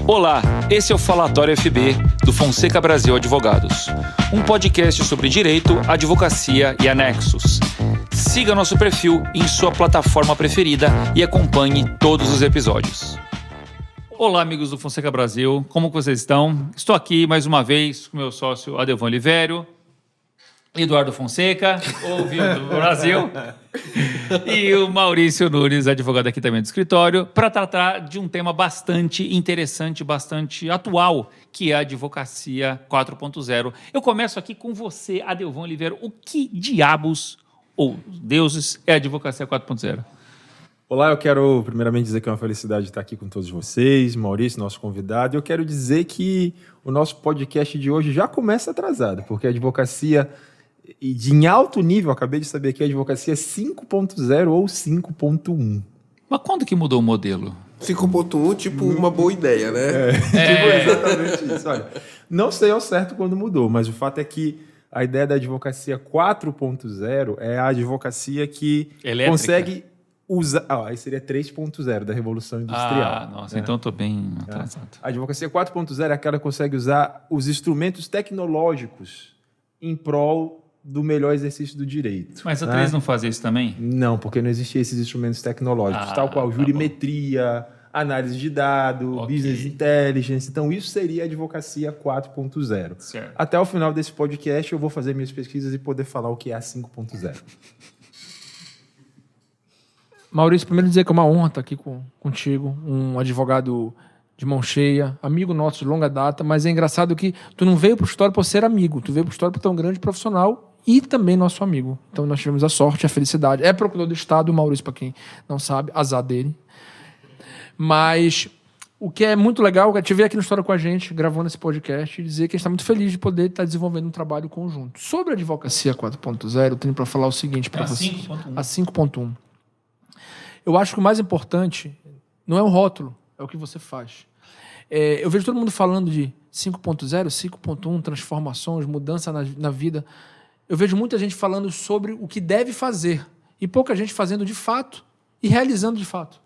Olá, esse é o Falatório FB do Fonseca Brasil Advogados, um podcast sobre direito, advocacia e anexos. Siga nosso perfil em sua plataforma preferida e acompanhe todos os episódios. Olá, amigos do Fonseca Brasil, como vocês estão? Estou aqui mais uma vez com meu sócio Adelvan Olivério, Eduardo Fonseca, ouvido do Brasil, e o Maurício Nunes, advogado aqui também do escritório, para tratar de um tema bastante interessante, bastante atual, que é a advocacia 4.0. Eu começo aqui com você, Adelvan Oliveira. O que diabos ou deuses é a advocacia 4.0? Olá, eu quero primeiramente dizer que é uma felicidade estar aqui com todos vocês, Maurício, nosso convidado. E eu quero dizer que o nosso podcast de hoje já começa atrasado, porque a advocacia em alto nível, acabei de saber que a advocacia é 5.0 ou 5.1. Mas quando que mudou o modelo? 5.1, tipo, uma boa ideia, né? Tipo, exatamente isso. Olha, não sei ao certo quando mudou, mas o fato é que a ideia da advocacia 4.0 é a advocacia que Elétrica. Consegue usar... aí seria 3.0 da Revolução Industrial. Nossa, né? então estou bem atrasado. A advocacia 4.0 é aquela que consegue usar os instrumentos tecnológicos em prol do melhor exercício do direito. Mas a 3 não fazia isso também? Não, porque não existiam esses instrumentos tecnológicos, tal qual jurimetria, análise de dados, business intelligence. Então, isso seria a advocacia 4.0. Certo. Até o final desse podcast, eu vou fazer minhas pesquisas e poder falar o que é a 5.0. Maurício, primeiro dizer que é uma honra estar aqui contigo, um advogado de mão cheia, amigo nosso de longa data, mas é engraçado que tu não veio para o escritório por ser amigo, tu veio para o escritório por ter um grande profissional e também nosso amigo. Então nós tivemos a sorte, a felicidade. É procurador do Estado, o Maurício, para quem não sabe, azar dele. Mas o que é muito legal é te ver aqui no História com a gente, gravando esse podcast, e dizer que a gente está muito feliz de poder estar desenvolvendo um trabalho conjunto. Sobre a advocacia 4.0, eu tenho para falar o seguinte para você. A 5.1. Eu acho que o mais importante não é o rótulo, é o que você faz. Eu vejo todo mundo falando de 5.0, 5.1, transformações, mudança na vida. Eu vejo muita gente falando sobre o que deve fazer e pouca gente fazendo de fato e realizando de fato.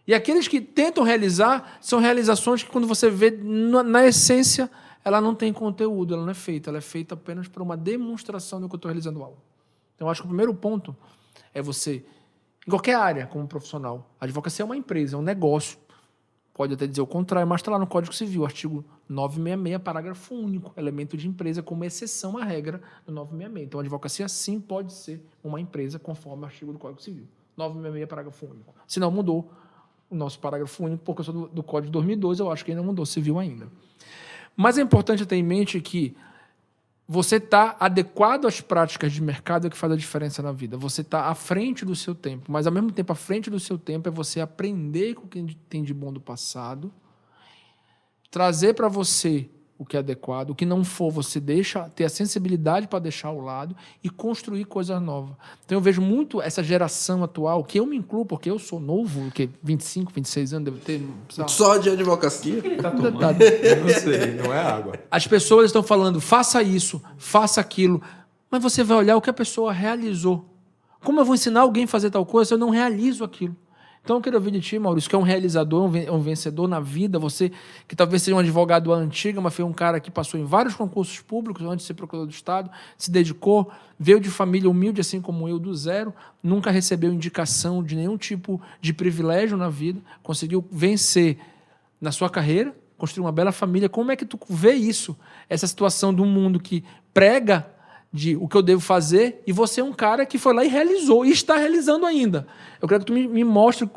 E aqueles que tentam realizar são realizações que, quando você vê na essência, ela não tem conteúdo, ela não é feita. Ela é feita apenas para uma demonstração do que eu estou realizando algo. Então, eu acho que o primeiro ponto é você, em qualquer área, como profissional, a advocacia é uma empresa, é um negócio. Pode até dizer o contrário, mas está lá no Código Civil, artigo 966, parágrafo único, elemento de empresa como exceção à regra do 966. Então, a advocacia, sim, pode ser uma empresa conforme o artigo do Código Civil. 966, parágrafo único. Se não mudou o nosso parágrafo único, porque eu sou do Código de 2002, eu acho que ainda mudou, civil ainda. Mas é importante ter em mente que você está adequado às práticas de mercado é que faz a diferença na vida. Você está à frente do seu tempo, mas, ao mesmo tempo, à frente do seu tempo é você aprender com o que tem de bom do passado, trazer para você o que é adequado, o que não for, você deixa, ter a sensibilidade para deixar ao lado e construir coisas novas. Então, eu vejo muito essa geração atual, que eu me incluo, porque eu sou novo, que 25, 26 anos, devo ter... Só de advocacia? Eu não sei, não é água. As pessoas estão falando, faça isso, faça aquilo, mas você vai olhar o que a pessoa realizou. Como eu vou ensinar alguém a fazer tal coisa se eu não realizo aquilo? Então, eu quero ouvir de ti, Maurício, que é um realizador, um vencedor na vida, você que talvez seja um advogado antigo, mas foi um cara que passou em vários concursos públicos antes de ser procurador do Estado, se dedicou, veio de família humilde, assim como eu, do zero, nunca recebeu indicação de nenhum tipo de privilégio na vida, conseguiu vencer na sua carreira, construir uma bela família. Como é que tu vê isso, essa situação do mundo que prega de o que eu devo fazer, e você é um cara que foi lá e realizou, e está realizando ainda. Eu quero que tu me mostre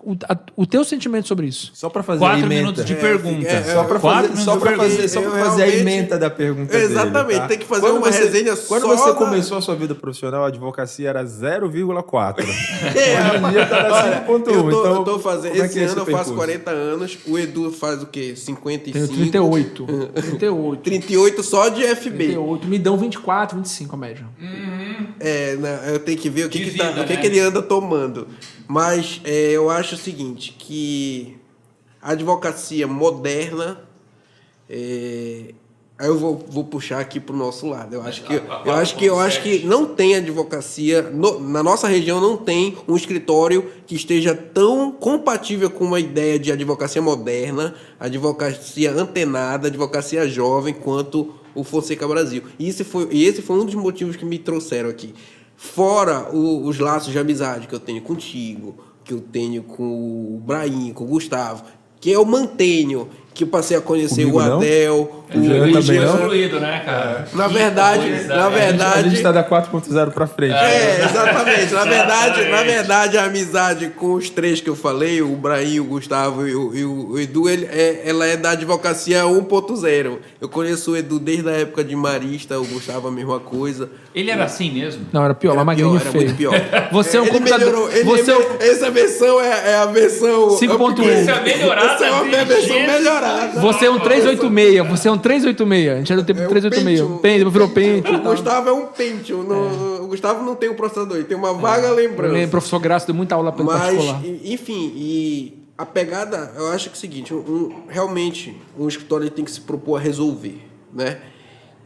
o teu sentimento sobre isso. Só para fazer 4 a emenda. minutos de pergunta. Só para fazer a emenda da pergunta Exatamente, dele, tá? tem que fazer uma resenha só. Quando você começou a sua vida profissional, a advocacia era 0,4. Hoje em dia está na 5.1. Eu tô fazendo, esse ano eu faço percurso? 40 anos, o Edu faz o quê? 55? Tenho 38. 38 só de FB. 38. Me dão 24, 25 a média. Eu tenho que ver o que né? ele anda tomando. Mas eu acho o seguinte, que a advocacia moderna Aí eu vou puxar aqui pro nosso lado. Eu acho que não tem advocacia, na nossa região não tem um escritório que esteja tão compatível com uma ideia de advocacia moderna, advocacia antenada, advocacia jovem, quanto o Fonseca Brasil. E esse foi um dos motivos que me trouxeram aqui. Fora os laços de amizade que eu tenho contigo, que eu tenho com o Brahim, com o Gustavo, que eu mantenho, que eu passei a conhecer Comigo o Adel, não? O Jean também não? Excluído, né, cara? Na verdade, A gente está da 4.0 para frente. exatamente. Na verdade, a amizade com os três que eu falei, o Brahim, o Gustavo e o Edu, ela é da advocacia 1.0. Eu conheço o Edu desde a época de Marista, o Gustavo a mesma coisa. Ele era assim mesmo? Não, era pior, Era lá magrinho e pior, era feio. muito pior. Você é um Ele computador. melhorou. Essa versão é a versão 5.1. Essa é melhorada. Essa é uma versão melhorada. Você é um 386. Você é um 386. A gente era do tempo É um 386. Pentium. Pentium, virou Pentium. O Gustavo é um Pentium. O Gustavo não tem o processador, ele tem uma vaga lembrança. Eu lembro, professor Graça deu muita aula pelo particular. Enfim, e a pegada, eu acho que é o seguinte, realmente um escritório tem que se propor a resolver, né?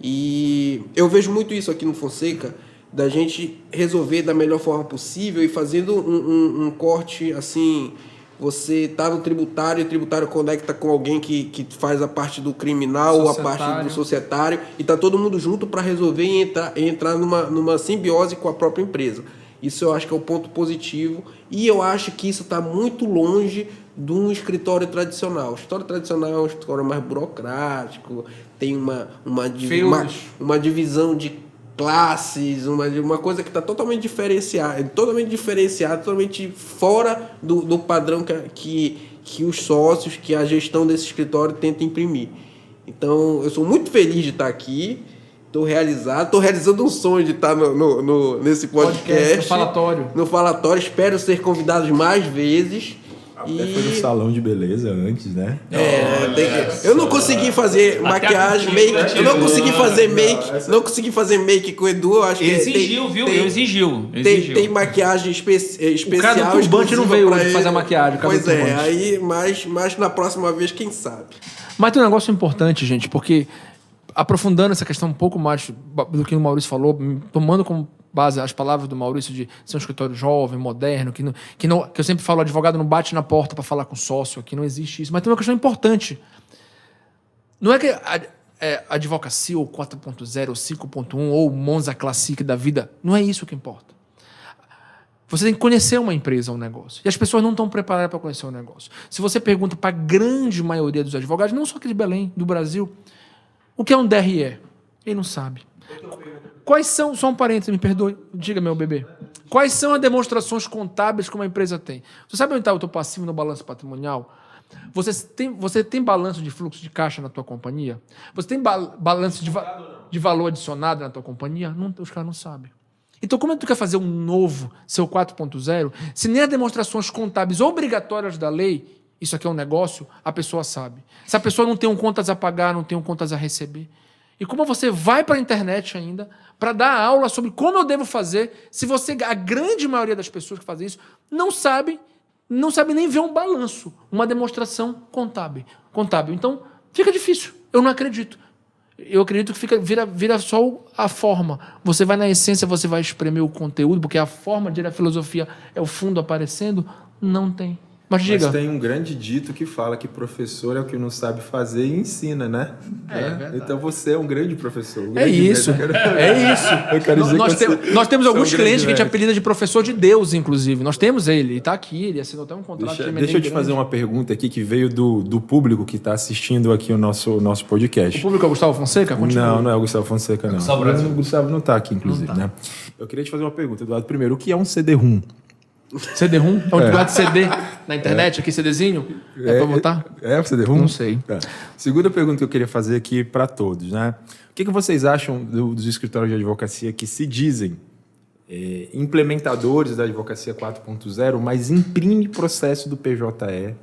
E eu vejo muito isso aqui no Fonseca, da gente resolver da melhor forma possível e fazendo um corte assim. Você tá no tributário, e o tributário conecta com alguém que faz a parte do criminal ou a parte do societário, e tá todo mundo junto para resolver e entrar numa simbiose com a própria empresa. Isso eu acho que é o ponto positivo, e eu acho que isso está muito longe de um escritório tradicional. O escritório tradicional é um escritório mais burocrático, tem uma divisão de classes, uma coisa que está totalmente diferenciada, totalmente fora do padrão que os sócios, que a gestão desse escritório tenta imprimir. Então, eu sou muito feliz de estar aqui, estou realizando um sonho de estar nesse podcast. No falatório, espero ser convidado mais vezes. Até foi no salão de beleza antes, né? Eu não consegui fazer maquiagem, make. Eu não consegui fazer make. Não consegui fazer make com o Edu. Eu acho que Exigiu, viu? Exigiu. Tem maquiagem especial. O cara do turbante não veio hoje fazer a maquiagem. Pois é, mas na próxima vez, quem sabe? Mas tem um negócio importante, gente, porque aprofundando essa questão um pouco mais do que o Maurício falou, tomando como base as palavras do Maurício de ser um escritório jovem, moderno, que eu sempre falo, advogado não bate na porta para falar com sócio, aqui não existe isso. Mas tem uma questão importante. Não é que a advocacia ou 4.0 ou 5.1 ou Monza Classic da vida, não é isso que importa. Você tem que conhecer uma empresa, um negócio. E as pessoas não estão preparadas para conhecer um negócio. Se você pergunta para a grande maioria dos advogados, não só aqui de Belém, do Brasil, o que é um DRE? Ele não sabe. Quais são, só um parênteses, me perdoe, diga, meu bebê. Quais são as demonstrações contábeis que uma empresa tem? Você sabe onde está o teu passivo no balanço patrimonial? Você tem balanço de fluxo de caixa na tua companhia? Você tem balanço de valor adicionado na tua companhia? Não, os caras não sabem. Então, como é que tu quer fazer um novo, seu 4.0, se nem as demonstrações contábeis obrigatórias da lei, isso aqui é um negócio, a pessoa sabe. Se a pessoa não tem contas a pagar, não tem contas a receber. E como você vai para a internet ainda para dar aula sobre como eu devo fazer, se a grande maioria das pessoas que fazem isso não sabe nem ver um balanço, uma demonstração contábil. Então, fica difícil. Eu não acredito. Eu acredito que vira só a forma. Você vai na essência, você vai espremer o conteúdo, porque a forma de a filosofia é o fundo aparecendo, não tem. Mas tem um grande dito que fala que professor é o que não sabe fazer e ensina, né? Então você é um grande professor. Isso. Eu quero dizer nós temos alguns clientes que a gente apelida de professor de Deus, inclusive. Nós temos ele está aqui, ele assinou até um contrato. Deixa eu te fazer uma pergunta aqui que veio do público que está assistindo aqui o nosso podcast. O público é o Gustavo Fonseca? Continua. Não é o Gustavo Fonseca, não. O Gustavo não está aqui, inclusive, né? Eu queria te fazer uma pergunta, Eduardo. Primeiro, o que é um CD-ROM? CD-ROM? É um lugar de CD na internet, aqui, CDzinho? É pra botar? É o CD-ROM? Não sei. Tá. Segunda pergunta que eu queria fazer aqui para todos, né? O que vocês acham dos escritórios de advocacia que se dizem implementadores da advocacia 4.0, mas imprime processo do PJE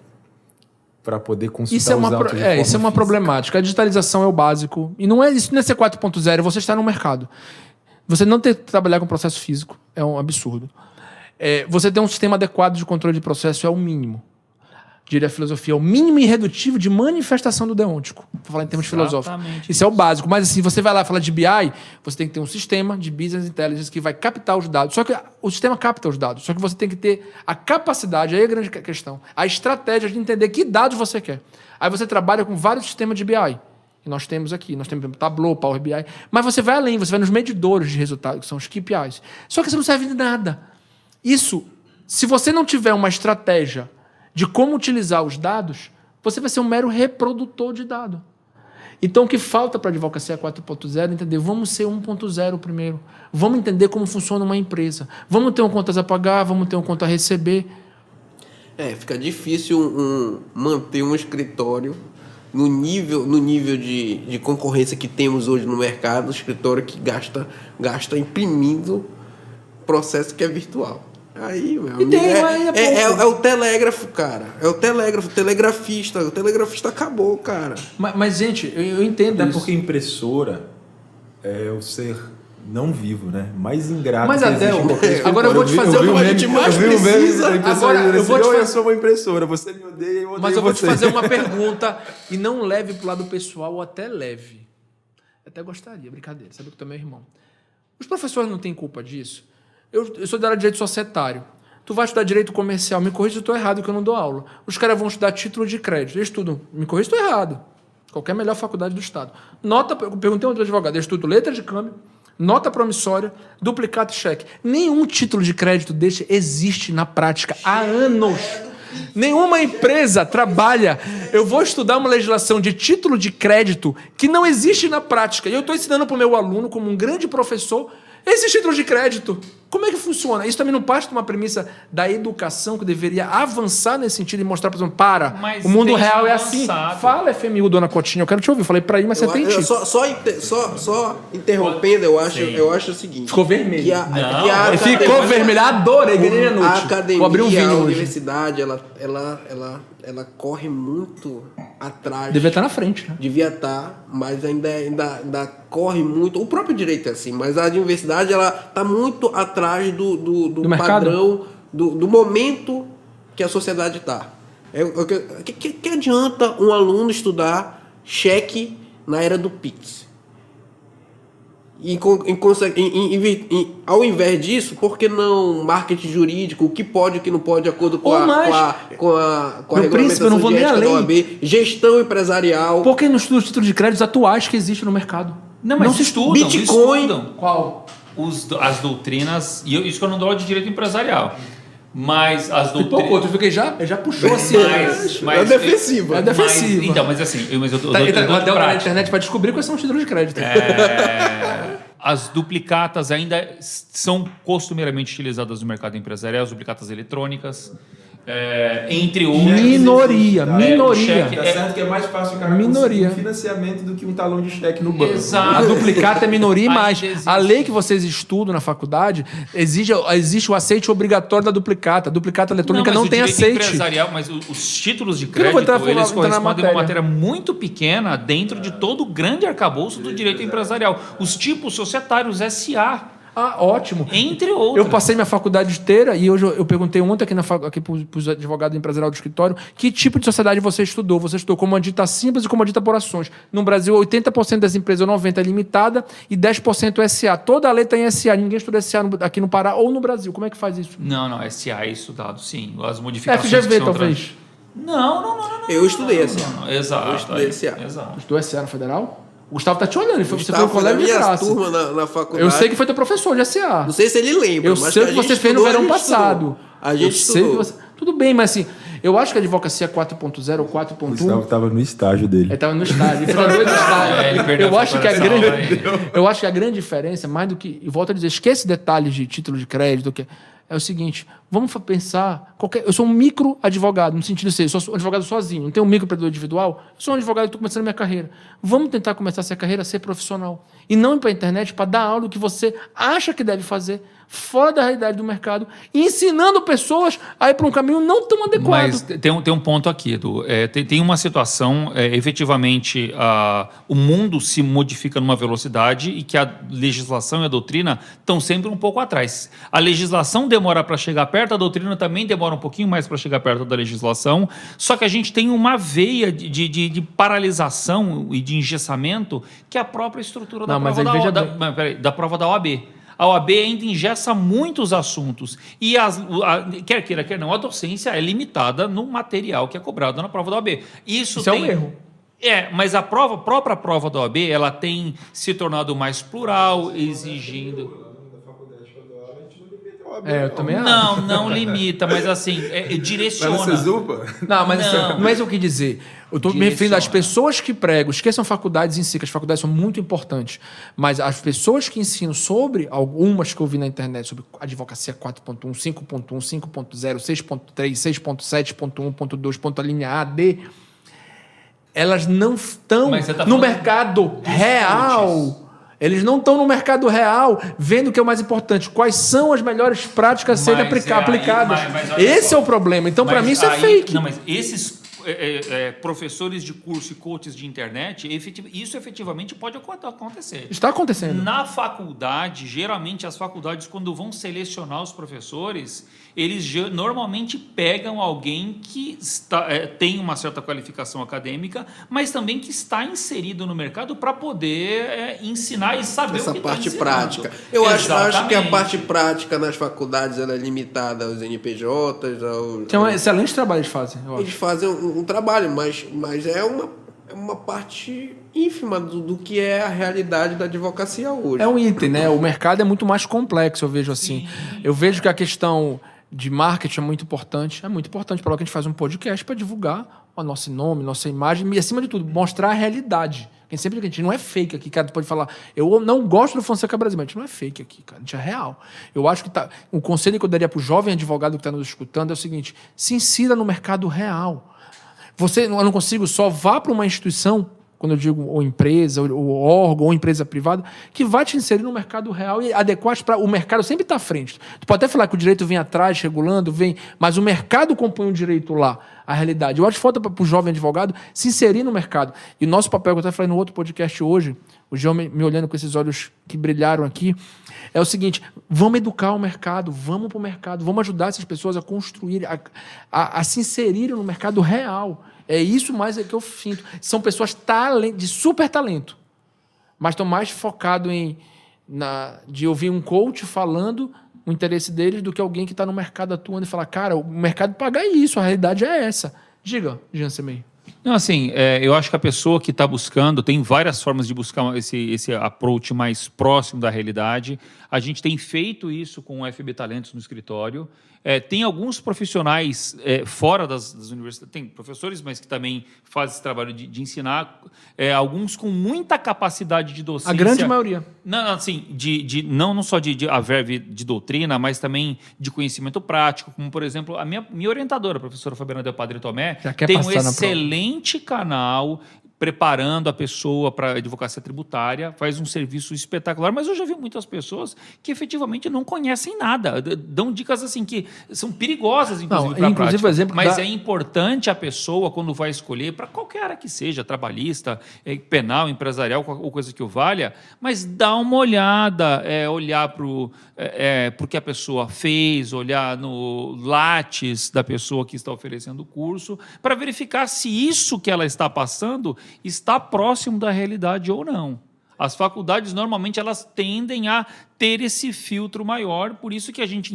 para poder consultar os autos de forma isso é uma problemática. A digitalização é o básico. E isso não é ser 4.0, você está no mercado. Você não ter que trabalhar com processo físico é um absurdo. Você ter um sistema adequado de controle de processo é o mínimo. diria a filosofia, é o mínimo irredutível de manifestação do deôntico. Vou falar em termos filosóficos. Isso é o básico. Mas assim, você vai lá falar de BI, você tem que ter um sistema de Business Intelligence que vai captar os dados. Só que o sistema capta os dados. Só que você tem que ter a capacidade, aí é a grande questão, a estratégia de entender que dados você quer. Aí você trabalha com vários sistemas de BI. E nós temos aqui, nós temos Tableau, Power BI. Mas você vai além, você vai nos medidores de resultado, que são os KPIs. Só que isso não serve de nada. Isso, se você não tiver uma estratégia de como utilizar os dados, você vai ser um mero reprodutor de dado. Então, o que falta para a advocacia 4.0 é entender, vamos ser 1.0 primeiro. Vamos entender como funciona uma empresa. Vamos ter um contas a pagar, vamos ter um conta a receber. Fica difícil manter um escritório no nível de concorrência que temos hoje no mercado, um escritório que gasta imprimindo processo que é virtual. Aí, meu amigo, é o telégrafo, cara. É o telégrafo, o telegrafista. O telegrafista acabou, cara. Mas gente, eu entendo Até isso. porque impressora é o ser não vivo, né? Mais ingrato. Mas que Adel, existe em qualquer escritório. agora eu vou te fazer uma uma Agora eu vou te eu sou uma impressora, você me odeia, eu odeio Mas eu vou te você. fazer uma pergunta e não leve pro lado pessoal ou até leve. Eu até gostaria, brincadeira, sabe que tu é meu irmão. Os professores não têm culpa disso? Eu sou da área de direito societário. Tu vai estudar direito comercial, me corrija se eu estou errado, que eu não dou aula. Os caras vão estudar título de crédito. Eles estudam, me corrija se eu estou errado. Qualquer melhor faculdade do Estado. Eu perguntei a outro advogado, eu estudo letra de câmbio, nota promissória, duplicata e cheque. Nenhum título de crédito desse existe na prática há anos. Nenhuma empresa trabalha. Eu vou estudar uma legislação de título de crédito que não existe na prática. E eu estou ensinando para o meu aluno, como um grande professor, esse título de crédito. Como é que funciona? Isso também não parte de uma premissa da educação que deveria avançar nesse sentido e mostrar, por exemplo, o mundo real é assim. Fala, FMU, dona Cotinha, eu quero te ouvir. Falei para ir, mas você tem Só interrompendo, eu acho o seguinte. Ficou vermelho. Ficou vermelho. Adorei, ganhei a noite. A academia, vou abrir um vinho a hoje. universidade, ela corre muito atrás. Devia estar na frente, né? Devia estar, mas ainda corre muito. O próprio direito é assim, mas a universidade ela está muito atrás do padrão, do momento que a sociedade está. Que adianta um aluno estudar cheque na era do Pix? Ao invés disso, por que não marketing jurídico, o que pode e o que não pode, de acordo com a regulamentação não vou de nem ética da além. OAB, gestão empresarial. Por que não estuda os títulos de créditos atuais que existem no mercado? Não, mas se estudam, Bitcoin. estudam. Qual? As doutrinas, e isso que eu não dou aula de direito empresarial, mas as doutrinas... Pipocou, tu viu que ele já puxou assim. É defensiva. É defensiva. Então, mas assim, eu dou Tá, de Adel tá na prática. internet para descobrir quais são os títulos de crédito. As duplicatas ainda são costumeiramente utilizadas no mercado empresarial, as duplicatas eletrônicas, entre outras. Minoria. cheque. Tá certo que é mais fácil o cara Minoria. conseguir financiamento do que um talão de cheque no banco. Exato. A duplicata é minoria, mas existe. a lei que vocês estudam na faculdade existe o aceite obrigatório da duplicata. A duplicata eletrônica não mas tem o direito aceite. empresarial, mas os títulos de Eu não vou crédito, entrar eles na correspondem a uma matéria. matéria muito pequena dentro de todo o grande arcabouço do direito empresarial. Os tipos societários, SA, Ah, ótimo. entre outros. Eu passei minha faculdade inteira e hoje eu perguntei ontem aqui para os advogados empresariais do escritório que tipo de sociedade você estudou. Você estudou comandita simples e comandita por ações. No Brasil, 80% das empresas, 90% é limitada e 10% é SA. Toda a lei tem SA. Ninguém estuda SA aqui no Pará ou no Brasil. Como é que faz isso? Não, SA é estudado, sim. As modificações FGV, que são talvez. Não. Eu estudei SA. Exato. Eu estudei SA. Exato. Estudou SA no Federal? O Gustavo tá te olhando. Você foi Gustavo um colega de minha graça. turma na faculdade. Eu sei que foi teu professor de SA. Não sei se ele lembra, Eu mas sei o a que gente você fez no estudou, verão a gente passado. estudou. A gente Eu sei estudou. que você... Tudo bem, mas assim, eu acho que a advocacia 4.0 ou 4.1... O Gustavo estava no estágio dele. Ele estava no estádio, ele foi dois estádios. Ele perdeu Eu a acho que a preparação, grande, né? eu acho que a grande diferença, mais do que, e volto a dizer, esquece detalhes de título de crédito, é o seguinte, vamos pensar, eu sou um micro advogado, no sentido de ser, eu sou um advogado sozinho, não tenho um micro empreendedor individual, eu sou um advogado que estou começando a minha carreira. Vamos tentar começar essa carreira a ser profissional. E não ir para a internet para dar aula do que você acha que deve fazer, fora da realidade do mercado, e ensinando pessoas a ir para um caminho não tão adequado. Mas tem um ponto aqui, Edu. Tem uma situação, efetivamente, o mundo se modifica numa velocidade e que a legislação e a doutrina estão sempre um pouco atrás. A legislação demora para chegar perto perto da doutrina também demora um pouquinho mais para chegar perto da legislação, só que a gente tem uma veia de paralisação e de engessamento que é a própria estrutura da prova da OAB. A OAB ainda engessa muitos assuntos. E quer queira, quer não, a docência é limitada no material que é cobrado na prova da OAB. Isso é um erro. Mas a própria prova da OAB, ela tem se tornado mais plural, exigindo... Eu também acho. Não limita, mas assim, direciona. Não, mas eu quis dizer, eu estou me referindo às pessoas que pregam, esqueçam faculdades em si, que as faculdades são muito importantes, mas as pessoas que ensinam sobre algumas que eu vi na internet, sobre advocacia 4.1, 5.1, 5.0, 6.3, 6.7.1.2, ponto a linha A, D, elas não estão no mercado real. Eles não estão no mercado real vendo o que é o mais importante. Quais são as melhores práticas a serem aplicadas. Esse é o problema. Então, para mim, isso é fake. Não, mas esses professores de curso e coaches de internet, isso efetivamente pode acontecer. Está acontecendo. Na faculdade, geralmente as faculdades, quando vão selecionar os professores, eles normalmente pegam alguém que tem uma certa qualificação acadêmica, mas também que está inserido no mercado para poder ensinar e saber essa o que parte está prática. Eu acho que a parte prática nas faculdades ela é limitada aos NPJs. Tem um excelente trabalho eles fazem. Eles fazem um trabalho, mas é uma parte ínfima do que é a realidade da advocacia hoje. É um item, né? O mercado é muito mais complexo, eu vejo assim. Sim. Eu vejo que a questão de marketing é muito importante. É muito importante para que a gente faz um podcast para divulgar o nosso nome, nossa imagem e, acima de tudo, mostrar a realidade. Sempre que a gente não é fake aqui, cara, tu pode falar, eu não gosto do Fonseca Brasil, mas a gente não é fake aqui, cara, a gente é real. Eu acho que o conselho que eu daria para o jovem advogado que está nos escutando é o seguinte: se insira no mercado real. Eu não consigo só vá para uma instituição, quando eu digo ou empresa, ou órgão, ou empresa privada, que vai te inserir no mercado real e adequar para o mercado sempre está à frente. Tu pode até falar que o direito vem atrás, regulando, mas o mercado compõe o direito lá, a realidade. Eu acho que falta para o jovem advogado se inserir no mercado. E o nosso papel, que eu até falei no outro podcast hoje, o João me olhando com esses olhos que brilharam aqui, é o seguinte: vamos educar o mercado, vamos para o mercado, vamos ajudar essas pessoas a construir, a se inserirem no mercado real. É isso mais que eu sinto. São pessoas de super talento, mas estão mais focados de ouvir um coach falando o interesse deles do que alguém que está no mercado atuando e falar, cara, o mercado paga isso, a realidade é essa. Diga, Jean Semei. Não, assim, eu acho que a pessoa que está buscando, tem várias formas de buscar esse approach mais próximo da realidade. A gente tem feito isso com o FB Talentos no escritório. Tem alguns profissionais fora das universidades, tem professores, mas que também fazem esse trabalho de ensinar, alguns com muita capacidade de docência. A grande maioria. Não, assim, não só de a verve de doutrina, mas também de conhecimento prático, como, por exemplo, a minha orientadora, a professora Fabiana Del Padre Tomé, tem um excelente canal preparando a pessoa para a advocacia tributária, faz um serviço espetacular, mas eu já vi muitas pessoas que efetivamente não conhecem nada, dão dicas assim que são perigosas, inclusive, para a prática. Exemplo mas é importante a pessoa, quando vai escolher, para qualquer área que seja, trabalhista, penal, empresarial, ou coisa que o valha, mas dá uma olhada, olhar para o que a pessoa fez, olhar no Lattes da pessoa que está oferecendo o curso, para verificar se isso que ela está passando está próximo da realidade ou não. As faculdades, normalmente, elas tendem a ter esse filtro maior, por isso que a gente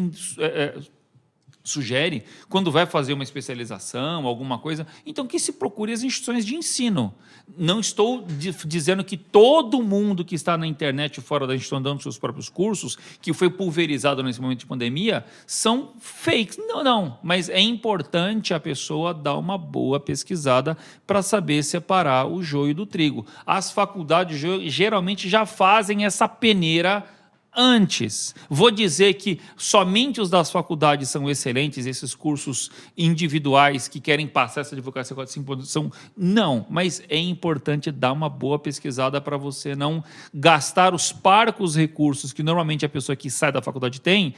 sugere, quando vai fazer uma especialização, alguma coisa, então que se procure as instituições de ensino. Não estou dizendo que todo mundo que está na internet fora da instituição dando seus próprios cursos, que foi pulverizado nesse momento de pandemia, são fakes. Não. Mas é importante a pessoa dar uma boa pesquisada para saber separar o joio do trigo. As faculdades geralmente já fazem essa peneira antes. Vou dizer que somente os das faculdades são excelentes, esses cursos individuais que querem passar essa advocacia 4.5 são... Não, mas é importante dar uma boa pesquisada para você não gastar os parcos recursos que normalmente a pessoa que sai da faculdade tem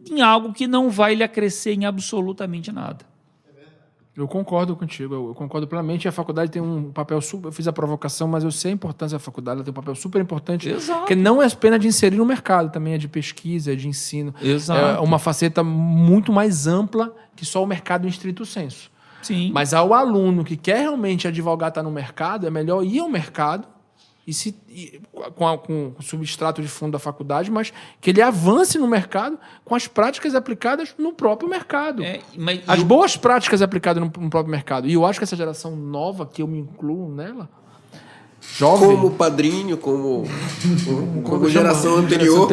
em algo que não vai lhe acrescer em absolutamente nada. Eu concordo contigo, eu concordo plenamente. A faculdade tem um papel super... Eu fiz a provocação, mas eu sei a importância da faculdade, ela tem um papel super importante. Exato. Que não é apenas de inserir no mercado, também é de pesquisa, é de ensino. Exato. É uma faceta muito mais ampla que só o mercado em estrito senso. Sim. Mas ao aluno que quer realmente advogar, estar no mercado, é melhor ir ao mercado com o substrato de fundo da faculdade, mas que ele avance no mercado com as práticas aplicadas no próprio mercado. As boas práticas aplicadas no próprio mercado. E eu acho que essa geração nova, que eu me incluo nela, jovem... Como padrinho, como geração anterior.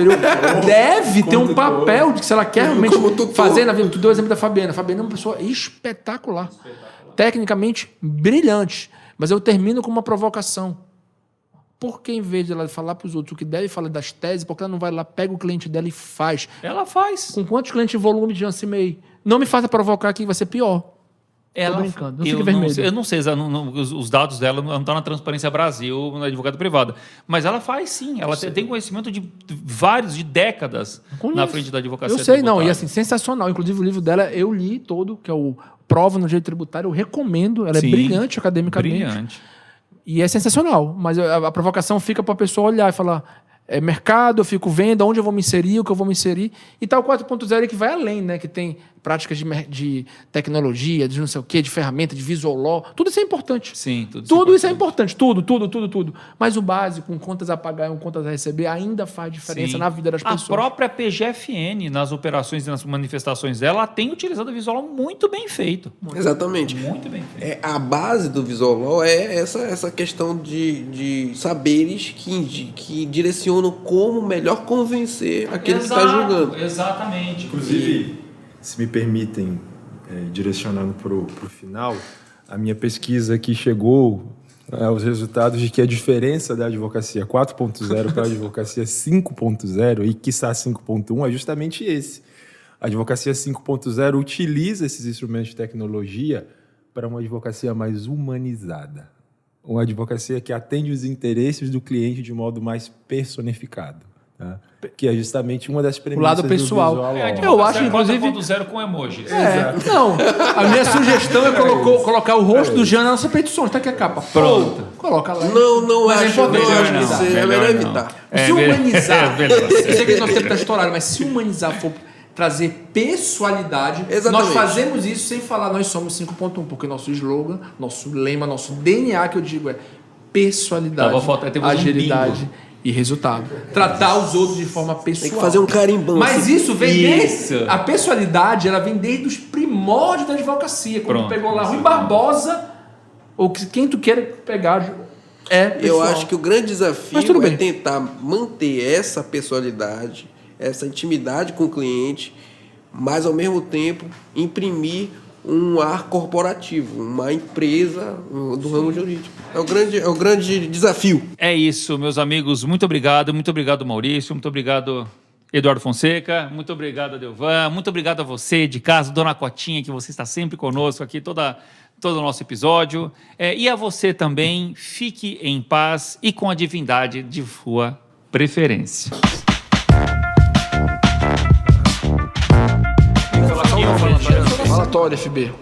Deve ter um papel de que se ela quer realmente fazer na vida. Tu deu o exemplo da Fabiana. A Fabiana é uma pessoa espetacular. Tecnicamente brilhante. Mas eu termino com uma provocação. Por que, em vez de ela falar para os outros o que deve falar das teses, porque ela não vai lá, pega o cliente dela e faz? Ela faz. Com quantos clientes em volume de Janssen May? Não me faça provocar que vai ser pior. Ela, tô brincando. Não fique vermelho. Eu não sei, os dados dela não estão na Transparência Brasil, na advogada privada. Mas ela faz sim. Ela tem conhecimento de décadas na frente da advocacia. Eu sei, não. E assim, sensacional. Inclusive, o livro dela eu li todo, que é o Prova no Direito Tributário. Eu recomendo. Ela é brilhante academicamente. Brilhante. E é sensacional. Mas a provocação fica para a pessoa olhar e falar... mercado, eu fico vendo onde eu vou me inserir, o que eu vou me inserir. E tal 4.0 que vai além, né? Que tem práticas de tecnologia, de não sei o quê, de ferramenta, de visual law. Tudo isso é importante. Sim, tudo isso é importante. Tudo. Mas o básico, com contas a pagar e com contas a receber, ainda faz diferença na vida das pessoas. A própria PGFN, nas operações e nas manifestações dela, ela tem utilizado o visual law muito bem feito. Exatamente. Muito bem feito. A base do visual law é essa questão de saberes que direcionam como melhor convencer aquele que está julgando. Exatamente. Inclusive, se me permitem, direcionando para o final, a minha pesquisa aqui chegou aos resultados de que a diferença da advocacia 4.0 para a advocacia 5.0 e, quiçá, 5.1 é justamente esse. A advocacia 5.0 utiliza esses instrumentos de tecnologia para uma advocacia mais humanizada. Uma advocacia que atende os interesses do cliente de modo mais personificado. Tá? Que é justamente uma das premissas o lado pessoal. do visual law. Eu acho, inclusive... 4.0 com emojis. Não, a minha sugestão é colocar o rosto do Jean na nossa petição. Está aqui a capa. Pronto. Coloca lá. Não mas acho, é importante. que seja melhor evitar. Se humanizar... Eu sei que nosso tempo está estourado, mas se humanizar for trazer pessoalidade, exatamente. Nós fazemos isso sem falar nós somos 5.1, porque nosso slogan, nosso lema, nosso DNA que eu digo é pessoalidade, agilidade e resultado. Tratar os outros de forma pessoal. Tem que fazer um carimbão. Mas isso vem desde... A pessoalidade, ela vem desde os primórdios da advocacia. Quando tu pegou lá Rui Barbosa, ou quem tu queira pegar é pessoal. Eu acho que o grande desafio é tentar manter essa pessoalidade, essa intimidade com o cliente, mas ao mesmo tempo imprimir um ar corporativo, uma empresa do ramo jurídico. É o grande desafio. É isso, meus amigos. Muito obrigado, Maurício. Muito obrigado, Eduardo Fonseca. Muito obrigado, Adelvan. Muito obrigado a você de casa, Dona Cotinha, que você está sempre conosco aqui, todo o nosso episódio. E a você também, fique em paz e com a divindade de sua preferência. Falatório, FB.